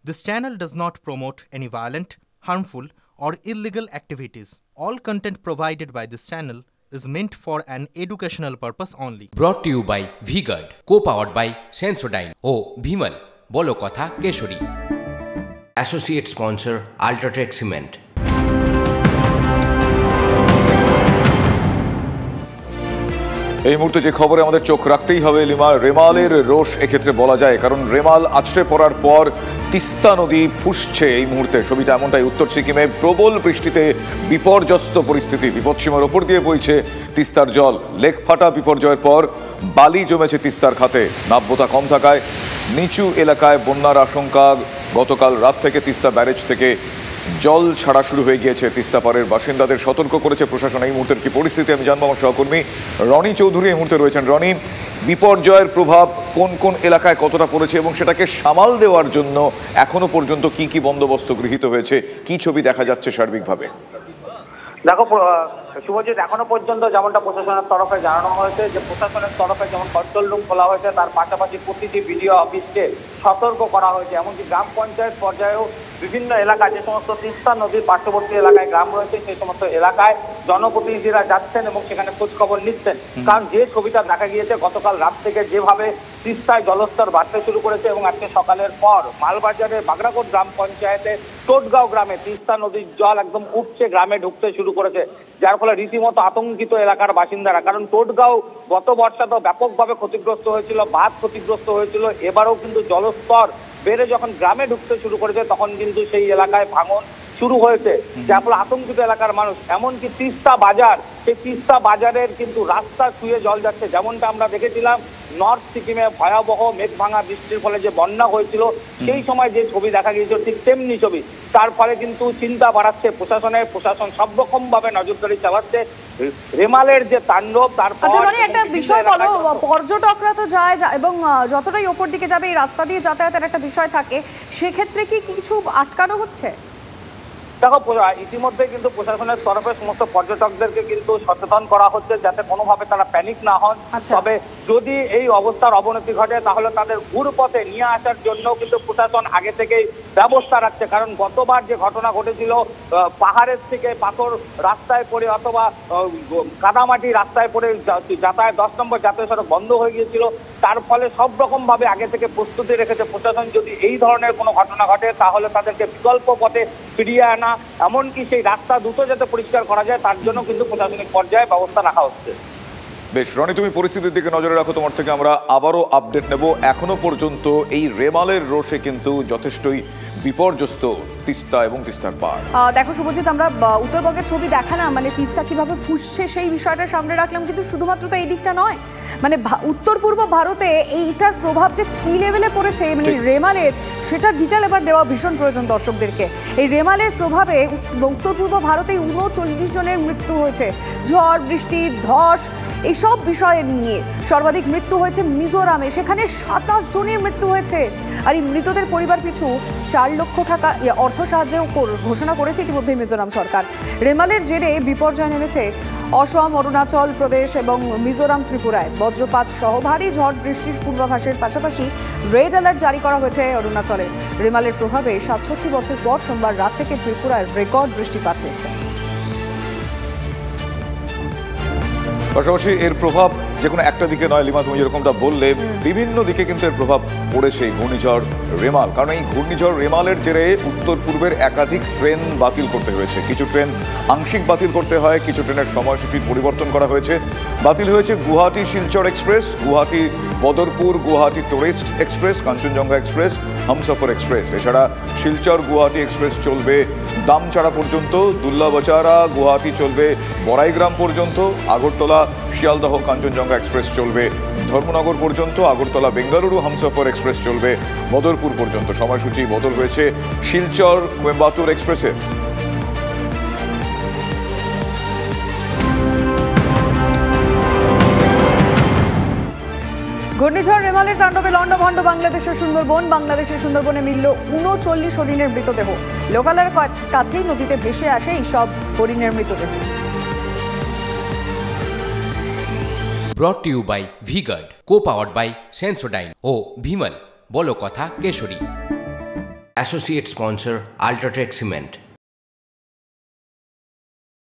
This channel does not promote any violent, harmful, or illegal activities. All content provided by this channel is meant for an educational purpose only. Brought to you by V-Guard, co-powered by Sensodyne O Bhimal, বলো কথা Keshari. Associate sponsor Ultratech Cement। এই মুহূর্তে যে খবরে আমাদের চোখ রাখতেই হবে লিমা, রেমালের রোষ এক্ষেত্রে বলা যায়, কারণ রেমাল আছড়ে পড়ার পর তিস্তা নদী ফুসছে এই মুহূর্তে। ছবিটা এমনটাই, উত্তর সিকিমে প্রবল বৃষ্টিতে বিপর্যস্ত পরিস্থিতি, বিপদসীমার ওপর দিয়ে বইছে তিস্তার জল। লেক ফাটা বিপর্যয়ের পর বালি জমেছে তিস্তার খাতে, নাব্যতা কম থাকায় নিচু এলাকায় বন্যার আশঙ্কা। গতকাল রাত থেকে তিস্তা ব্যারেজ থেকে জল ছাড়া শুরু হয়ে গিয়েছে। তিস্তা পাড়ের বাসিন্দাদের সতর্ক করেছে প্রশাসন। এই মুহূর্তের কি পরিস্থিতি আমি জানবো আমার সহকর্মী রনি চৌধুরী এই মুহূর্তে রয়েছেন। রনি, বিপর্যয়ের প্রভাব কোন কোন এলাকায় কতটা পড়েছে এবং সেটাকে সামাল দেওয়ার জন্য এখনো পর্যন্ত কি কি বন্দোবস্ত গৃহীত হয়েছে, কি ছবি দেখা যাচ্ছে সার্বিকভাবে? দেখো শুভজিৎ, এখনো পর্যন্ত যেমনটা প্রশাসনের তরফে জানানো হয়েছে যে প্রশাসনের তরফে যেমন কন্ট্রোল রুম খোলা হয়েছে, তার পাশাপাশি প্রতিটি বিডিও অফিসকে সতর্ক করা হয়েছে। এমনকি গ্রাম পঞ্চায়েত পর্যায়েও বিভিন্ন এলাকায় যে সমস্ত তিস্তা নদীর পার্শ্ববর্তী এলাকায় গ্রাম রয়েছে সেই সমস্ত এলাকায় জনপ্রতিনিধিরা যাচ্ছেন এবং সেখানে খোঁজখবর নিচ্ছেন। কারণ যে ছবিটা দেখা গিয়েছে গতকাল রাত থেকে যেভাবে তিস্তায় জলস্তর বাড়তে শুরু করেছে এবং আজকে সকালের পর মালবাজারের বাগরাকোট গ্রাম পঞ্চায়েতে টোটগাঁও গ্রামে তিস্তা নদীর জল একদম উঠছে, গ্রামে ঢুকতে শুরু করেছে, যার ফলে রীতিমতো আতঙ্কিত এলাকার বাসিন্দারা। কারণ টোটগাঁও গত বর্ষাতেও ব্যাপকভাবে ক্ষতিগ্রস্ত হয়েছিল, বাঁধ ক্ষতিগ্রস্ত হয়েছিল। এবারেও কিন্তু জলস্তর বেড়ে যখন গ্রামে ঢুকতে শুরু করেছে তখন কিন্তু সেই এলাকায় ভাঙন শুরু হয়েছে, যার ফলে আতঙ্কিত এলাকার মানুষ। এমনকি তিস্তা বাজার, সেই তিস্তা বাজারের কিন্তু রাস্তা ছুঁয়ে জল যাচ্ছে, যেমনটা আমরা দেখেছিলাম নর্থ সিকিমে ভয়াবহ মেঘ ভাঙা বৃষ্টির ফলে যে বন্যা হয়েছিল সেই সময় যে ছবি দেখা গিয়েছিল ঠিক তেমনি ছবি। তার ফলে কিন্তু চিন্তা বাড়াচ্ছে প্রশাসনের। প্রশাসন সব রকম ভাবে নজরদারি চালাচ্ছে। রেমালের যে তাণ্ডব, তারপর একটা বিষয় বলো, পর্যটকরা তো যায় এবং যতটাই ওপর দিকে যাবে এই রাস্তা দিয়ে যাতায়াতের একটা বিষয় থাকে, সেক্ষেত্রে কি কিছু আটকানো হচ্ছে? দেখো, ইতিমধ্যে কিন্তু প্রশাসনের তরফে সমস্ত পর্যটকদেরকে কিন্তু সচেতন করা হচ্ছে যাতে কোনোভাবে তারা প্যানিক না হন। তবে যদি এই অবস্থার অবনতি ঘটে তাহলে তাদের ঘুরপথে নিয়ে আসার জন্য কিন্তু প্রশাসন আগে থেকেই ব্যবস্থা রাখছে। কারণ গতবার যে ঘটনা ঘটেছিল, পাহাড়ের থেকে পাথর রাস্তায় পড়ে অথবা কাদামাটি রাস্তায় পড়ে যাতায়াত 10 নম্বর জাতীয় সড়ক বন্ধ হয়ে গিয়েছিল, তার ফলে সব রকম ভাবে আগে থেকে প্রস্তুতি রেখেছে প্রশাসন। যদি এই ধরনের কোনো ঘটনা ঘটে তাহলে তাদেরকে বিকল্প পথে ফিরিয়ে আনা, এমনকি সেই রাস্তা দ্রুত যাতে পরিষ্কার করা যায় তার জন্য কিন্তু প্রশাসনিক পর্যায়ে ব্যবস্থা রাখা হচ্ছে। বেশ রনি, তুমি পরিস্থিতির দিকে নজরে রাখো, তোমার থেকে আমরা আবারও আপডেট নেব। এখনো পর্যন্ত এই রেমালের রোষে কিন্তু যথেষ্টই বিপর্যস্ত তিস্তা এবং তিস্তার পাড়। দেখো শুভজিৎ, আমরা উত্তরবঙ্গের ছবি দেখালাম, মানে তিস্তা কিভাবে ফুসছে সেই বিষয়টা সামনে রাখলাম, কিন্তু শুধুমাত্র তো এই দিকটা নয়, মানে উত্তর পূর্ব ভারতে এইটার প্রভাব যে কি লেভেলে পড়েছে, মানে রেমালের, সেটা ডিটেল এবার দেওয়া ভীষণ প্রয়োজন দর্শকদেরকে। এই রেমালের প্রভাবে উত্তর পূর্ব ভারতে 39 জনের মৃত্যু হয়েছে। ঝড়, বৃষ্টি, ধস, এইসব বিষয় নিয়ে সর্বাধিক মৃত্যু হয়েছে মিজোরামে, সেখানে 27 জনের মৃত্যু হয়েছে। আর এই মৃতদের পরিবার পিছু 4 লক্ষ টাকা অর্থ সাহায্যেও ঘোষণা করেছে ইতিমধ্যে মিজোরাম সরকার। রেমালের জেরে বিপর্যয় নেমেছে অসম, অরুণাচল প্রদেশ এবং মিজোরাম, ত্রিপুরায়। বজ্রপাত সহ ভারী ঝড় বৃষ্টির পূর্বাভাসের পাশাপাশি রেড অ্যালার্ট জারি করা হয়েছে অরুণাচলে। রেমালের প্রভাবে 67 বছর পর সোমবার রাত থেকে ত্রিপুরায় রেকর্ড বৃষ্টিপাত হয়েছে। পাশাপাশি এর প্রভাব যে কোনো একটা দিকে নয় লিমা, তুমি যেরকমটা বললে, বিভিন্ন দিকে কিন্তু এর প্রভাব পড়েছে এই ঘূর্ণিঝড় রেমাল। কারণ এই ঘূর্ণিঝড় রেমালের জেরে উত্তর পূর্বের একাধিক ট্রেন বাতিল করতে হয়েছে। কিছু ট্রেন আংশিক বাতিল করতে হয়, কিছু ট্রেনের সময়সূচির পরিবর্তন করা হয়েছে। বাতিল হয়েছে Guwahati Silchar express, Guwahati Badarpur, Guwahati tourist express, Kanchenjunga express, Humsafar express. এছাড়া শিলচর গুয়াহাটি এক্সপ্রেস চলবে দামচাড়া পর্যন্ত, দুল্লাবাচারা গুয়াহাটি চলবে বড়াইগ্রাম পর্যন্ত, আগরতলা শিয়ালদহ কাঞ্চনজঙ্ঘা এক্সপ্রেস চলবে ধর্মনগর পর্যন্ত, আগরতলা বেঙ্গালুরু হামসফর এক্সপ্রেস চলবে বদরপুর পর্যন্ত। সময়সূচি বদল হয়েছে শিলচর কোয়েম্বাটুর এক্সপ্রেসের। ঘূর্ণিঝড় রেমালের তাণ্ডবে লণ্ডভণ্ড বাংলাদেশের সুন্দরবন। বাংলাদেশের সুন্দরবনে মিলল 39 হরিণের মৃতদেহ। লোকালয়ের কাছেই নদীতে ভেসে আসে এই সব হরিণের মৃতদেহ। Brought to you by V-Guard, co-powered by Sensodyne O Bhimal, বলো কথা Keshari. Associate sponsor, Ultratech Cement.